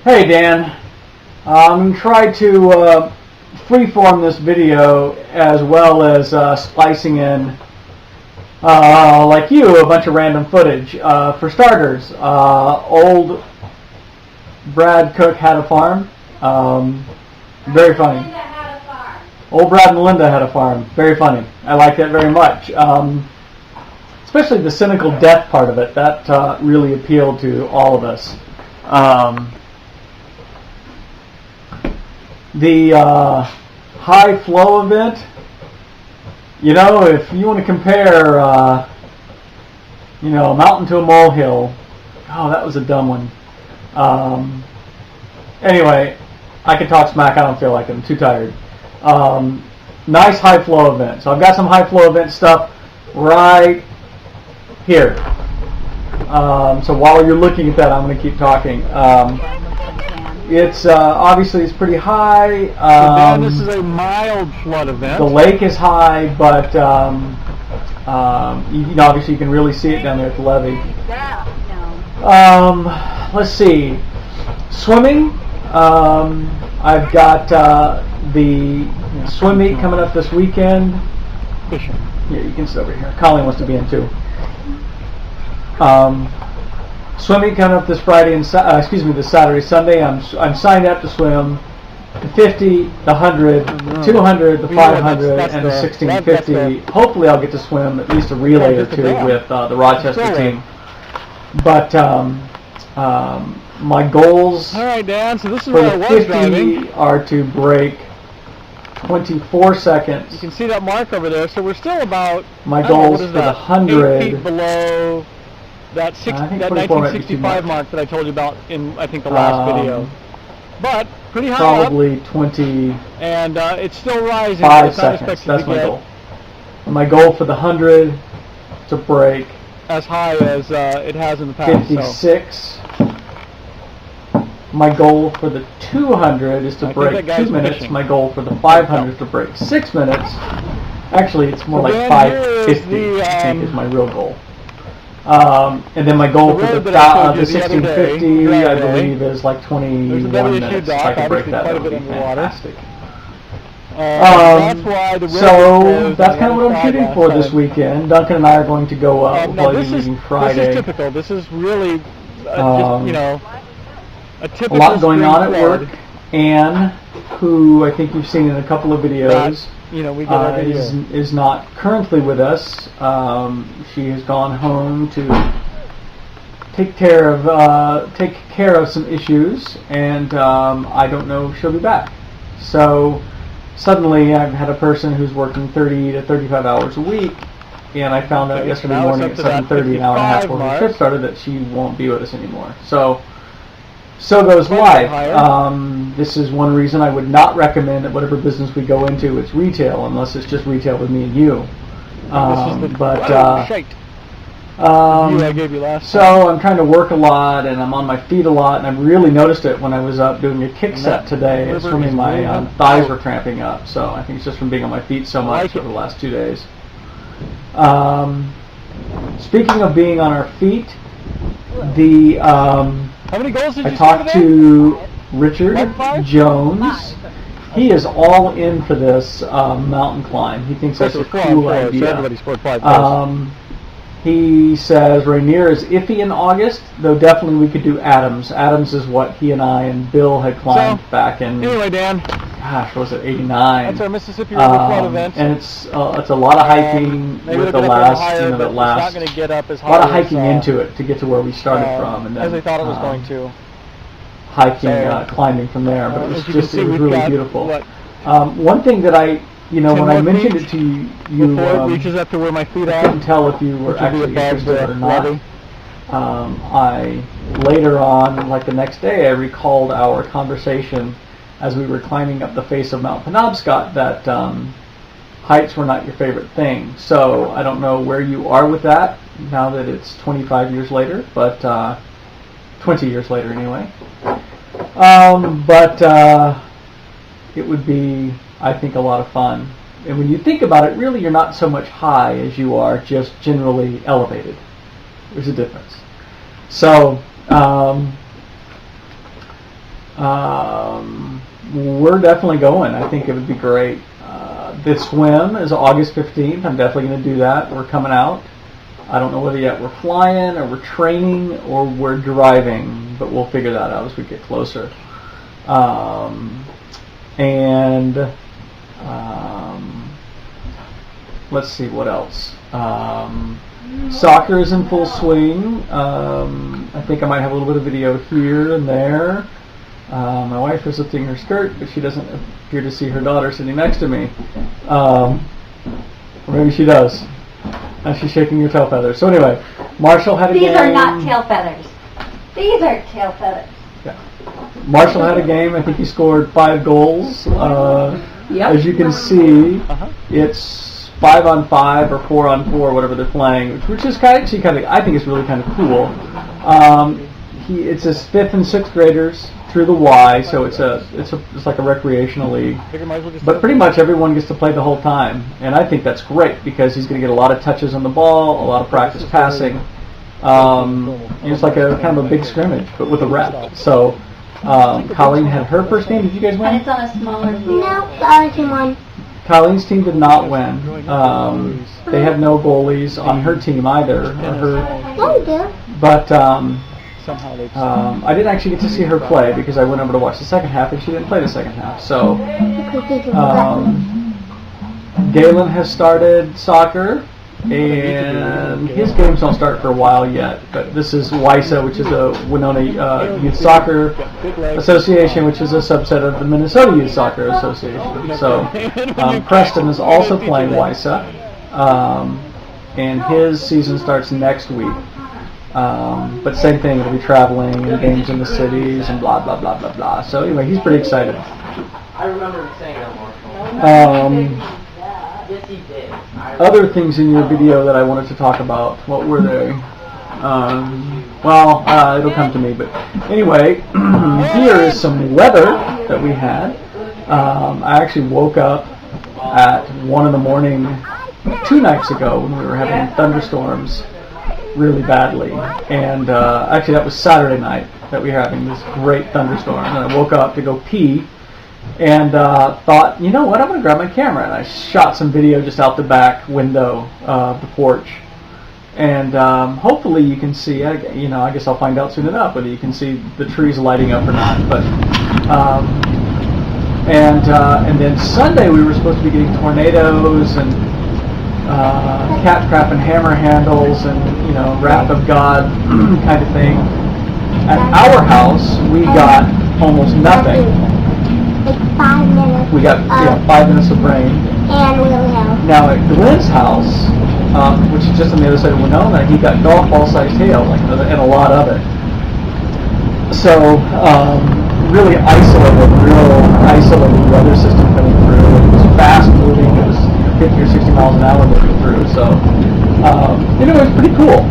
Hey Dan, I'm going to try to freeform this video as well as splicing in, like you, a bunch of random footage. For starters, old Brad Cook had a farm. Very funny. Old Brad and Linda had a farm. Very funny. I like that very much. Especially the cynical death part of it. That really appealed to all of us. The high flow event, you know, if you want to compare, a mountain to a molehill, oh, that was a dumb one. Anyway, I could talk smack. I don't feel like it. I'm too tired. Nice high flow event. So I've got some high flow event stuff right here. So while you're looking at that, I'm going to keep talking. It's obviously it's pretty high. So Dan, this is a mild flood event. The lake is high, but obviously you can really see it down there at the levee. Let's see. Swimming. I've got the swim meet coming up this weekend. Fishing. Here, you can sit over here. Colleen wants to be in too. Swimming coming up this Friday and this Saturday, Sunday. I'm signed up to swim the 50, the 100, 200, the 500, and the 1650. Hopefully, I'll get to swim at least a relay or two with the Rochester team. But my goals all right, Dan, so this is for where the I was 50 driving. are to break 24 seconds. You can see that mark over there. So we're still about My goals for the 100. 8 feet below that 1965 mark that I told you about in, I think, the last video. But pretty high probably up. 25 And it's still rising. It's not seconds. expected That's to my get goal. And my goal for the 100 to break as high as it has in the past. 56. So. My goal for the 200 is to break 2 minutes. Fishing. My goal for the 500 is to break 6 minutes. Actually, it's more like 550. I think is my real goal. And then my goal for the 1650, I believe, is like 21 minutes. If I can break that, that would be fantastic. So that's kind of what I'm shooting for this weekend. Duncan and I are going to go up. We'll probably be leaving Friday. This is typical. This is really, a typical. A lot going on at work. Anne, who I think you've seen in a couple of videos, is not currently with us. She has gone home to take care of some issues, and I don't know if she'll be back. So suddenly I've had a person who's working 30 to 35 hours a week, and I found out yesterday morning at 7:30, an hour and a half before her trip started, that she won't be with us anymore. So goes life. This is one reason I would not recommend that whatever business we go into, it's retail, unless it's just retail with me and you. I gave you last so I'm trying to work a lot, and I'm on my feet a lot, and I've really noticed it when I was up doing a kick set today. It's swimming, my thighs were cramping up, so I think it's just from being on my feet so much over the last 2 days. Speaking of being on our feet, how many goals did you I talked to Richard Jones. He is all in for this mountain climb. He thinks that's a cool idea. He says Rainier is iffy in August, though definitely we could do Adams. Adams is what he and I and Bill had climbed back in. Anyway, Dan. Gosh, was it 89? That's our Mississippi River Flood event. And it's a lot of hiking with the last, not going to get up as high. A lot of hiking into it to get to where we started from, and then as I thought it was going to. Hiking, climbing from there, but it was really beautiful. One thing that when I mentioned it to you, it reaches up to where my feet are. I couldn't tell if you were actually interested or not. I later on, like the next day, I recalled our conversation as we were climbing up the face of Mount Penobscot that heights were not your favorite thing. So I don't know where you are with that now that it's 25 years later, but 20 years later anyway. It would be, I think, a lot of fun. And when you think about it, really you're not so much high as you are just generally elevated. There's a difference. So we're definitely going. I think it would be great. The swim is August 15th. I'm definitely going to do that. We're coming out. I don't know whether yet we're flying or we're training or we're driving, but we'll figure that out as we get closer. Let's see what else. Soccer is in full swing. I think I might have a little bit of video here and there. My wife is lifting her skirt, but she doesn't appear to see her daughter sitting next to me. Or maybe she does. And she's shaking her tail feathers. So anyway, Marshall had a game. These are not tail feathers. These are tail feathers. Yeah. Marshall had a game. I think he scored 5 goals. Yep. As you can see, it's 5-on-5 or 4-on-4, whatever they're playing, which is I think it's really kind of cool. It's his 5th and 6th graders through the Y, so it's like a recreational league. But pretty much everyone gets to play the whole time, and I think that's great because he's going to get a lot of touches on the ball, a lot of practice passing. It's like a kind of a big scrimmage, but with a rep. So Colleen had her first game. Did you guys win? And it's on a smaller field. No, the other team won. Colleen's team did not win. They had no goalies on her team either. But I didn't actually get to see her play because I went over to watch the second half and she didn't play the second half. So Galen has started soccer and his games don't start for a while yet. But this is WISA, which is a Winona Youth Soccer Association, which is a subset of the Minnesota Youth Soccer Association. So Preston is also playing WISA, and his season starts next week. But same thing, it'll be traveling and games in the cities and blah, blah, blah, blah, blah. So anyway, he's pretty excited. I remember saying that, Marshall. Yes, he did. Other things in your video that I wanted to talk about, what were they? It'll come to me, but anyway, here is some weather that we had. I actually woke up at 1 in the morning 2 nights ago when we were having thunderstorms really badly, and actually that was Saturday night that we were having this great thunderstorm, and I woke up to go pee and thought, you know what, I'm going to grab my camera, and I shot some video just out the back window of the porch, and hopefully you can see, I guess I'll find out soon enough whether you can see the trees lighting up or not, but and then Sunday we were supposed to be getting tornadoes and cat crap and hammer handles and wrath of God kind of thing. At our house we got almost nothing. Like 5 minutes. We got 5 minutes of rain. And we'll have. Now at Glenn's house, which is just on the other side of Winona, he got golf ball sized hail, and a lot of it. So real isolated weather system coming through. It was fast moving. It was 50 or 60 miles an hour moving through. So it was pretty cool.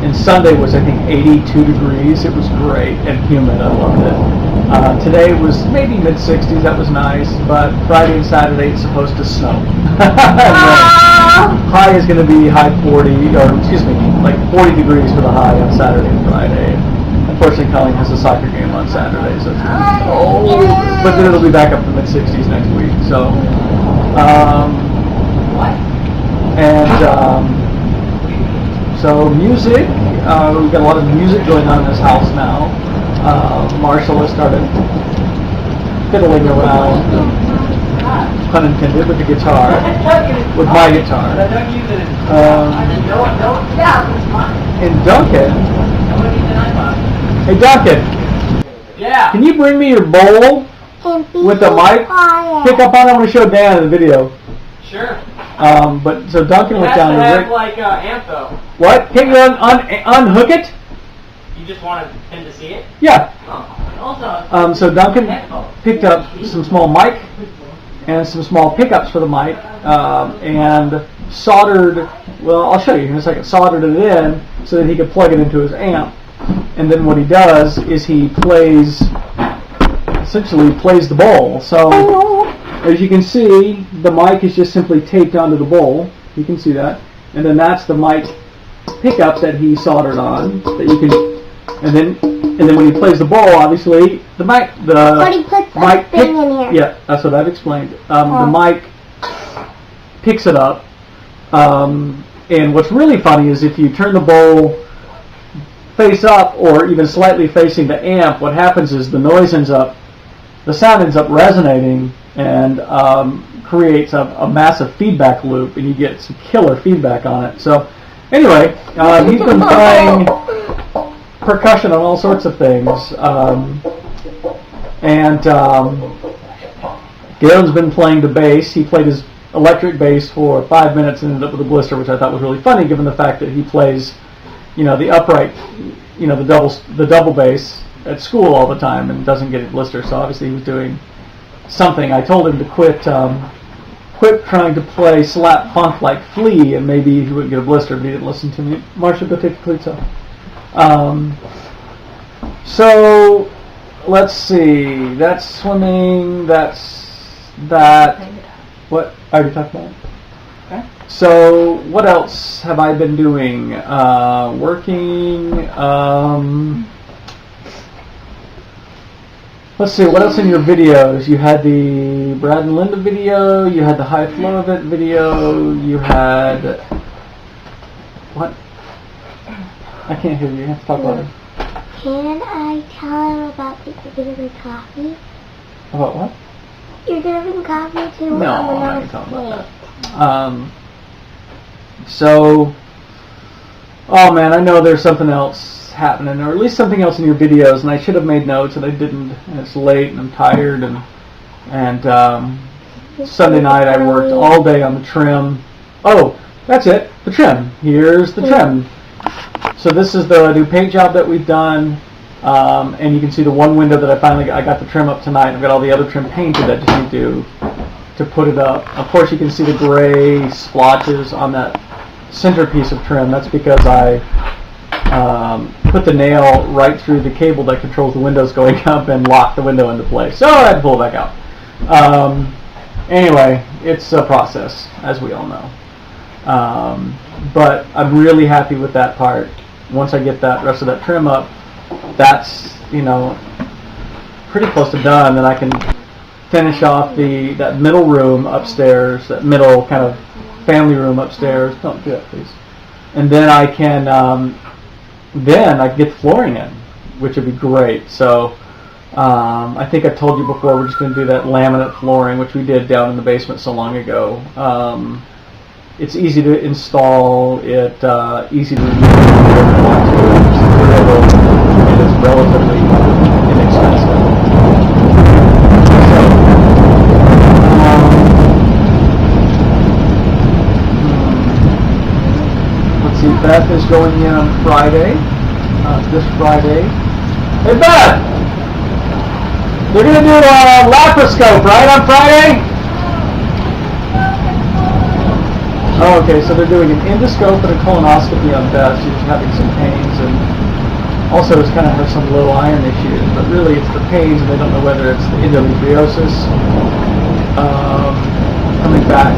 And Sunday was, I think, 82 degrees. It was great and humid. I loved it. Today was maybe mid-60s. That was nice. But Friday and Saturday it's supposed to snow. High is going to be high 40, like 40 degrees for the high on Saturday and Friday. Unfortunately, Colleen has a soccer game on Saturday, so it's going to be cold. But then it'll be back up to mid-60s next week. So, So music, we've got a lot of music going on in this house now. Marshall has started fiddling around, pun intended, with the guitar, with my guitar. And Duncan, hey Duncan, Yeah. can you bring me your bowl with the mic? Pick up on it. I want to show Dan in the video. Sure. But so Duncan went down to to have like Antho. What? Can you unhook it? You just wanted him to see it? Yeah. Also. So Duncan picked up some small mic and some small pickups for the mic, and soldered. Well, I'll show you in a second. Soldered it in so that he could plug it into his amp. And then what he does is he essentially plays the bowl. So as you can see, the mic is just simply taped onto the bowl. You can see that. And then that's the mic pickup that he soldered on that you can, and then when he plays the bowl, obviously the mic But he puts a thing in here. Yeah, that's what I've explained. The mic picks it up, and what's really funny is if you turn the bowl face up or even slightly facing the amp, what happens is the sound ends up resonating and creates a massive feedback loop, and you get some killer feedback on it. So anyway, he's been playing percussion on all sorts of things, and Garen's been playing the bass. He played his electric bass for 5 minutes and ended up with a blister, which I thought was really funny given the fact that he plays, the upright, the double bass at school all the time and doesn't get a blister. So obviously he was doing something. I told him to quit trying to play slap funk like Flea, and maybe he wouldn't get a blister, but he didn't listen to me. Marcia, go take a cleats off. So let's see. That's swimming. That's that. What? I already talked about it. Okay. So what else have I been doing? Working. Let's see. What else in your videos? You had the Brad and Linda video. You had the High Flow Event video. You had what? I can't hear you. You have to talk louder. Can I tell him about the delivering coffee? About what? You're delivering coffee to No, I'm not going to talk about that. So, oh man, I know there's something else happening, or at least something else in your videos, and I should have made notes, and I didn't, and it's late, and I'm tired, and Sunday night I worked all day on the trim. Oh, that's it, the trim. Here's the trim. So this is the new paint job that we've done, and you can see the one window that I got the trim up tonight. I've got all the other trim painted. I just need to put it up. Of course, you can see the gray splotches on that centerpiece of trim. That's because I put the nail right through the cable that controls the windows going up and locked the window into place. So I had to pull it back out. Anyway, it's a process, as we all know. But I'm really happy with that part. Once I get that rest of that trim up, that's pretty close to done. Then I can finish off that middle room upstairs, that middle kind of family room upstairs. Don't do that, please. And then I can get the flooring in, which would be great. So I think I told you before we're just going to do that laminate flooring, which we did down in the basement so long ago. It's easy to install, easy to remove if you want to. It's durable, and it's relatively inexpensive. So, let's see, Beth is going in on Friday, this Friday. Hey Beth! They're going to do a laparoscope, right, on Friday? Oh, okay, so they're doing an endoscope and a colonoscopy on Beth. She's having some pains, and also has kind of has some low iron issues, but really it's the pains, and they don't know whether it's the endometriosis coming back.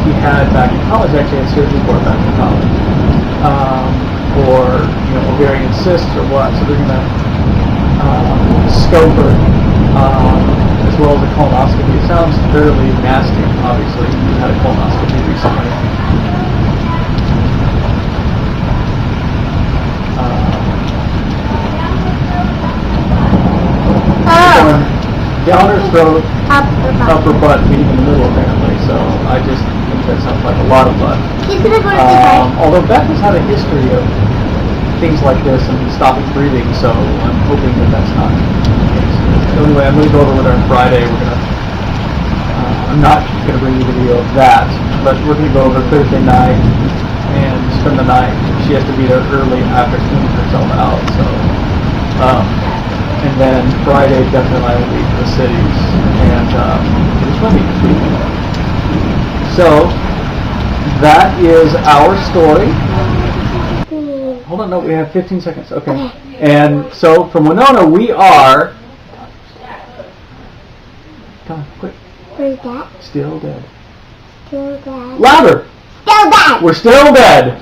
He had back in college, actually had surgery for it back in college, or ovarian cysts or what. So they're going to scope her as well as a colonoscopy. It sounds fairly nasty, obviously. You had a colonoscopy recently. Down her throat, upper butt, meaning in the middle apparently. So I just think that sounds like a lot of butt. Although Beth has had a history of things like this and stopping breathing, so I'm hoping that that's not the case. So anyway, I'm going to go over with her on Friday. I'm not going to bring you a video of that, but we're going to go over Thursday night and spend the night. She has to be there early after cleaning herself out, so and then Friday definitely I will leave for the cities and do swimming this weekend. So that is our story. Hold on, no, we have 15 seconds. Okay. And so from Winona, we are. Come on, quick. Where's that? Still dead. Still dead. Louder! Still dead! We're still dead!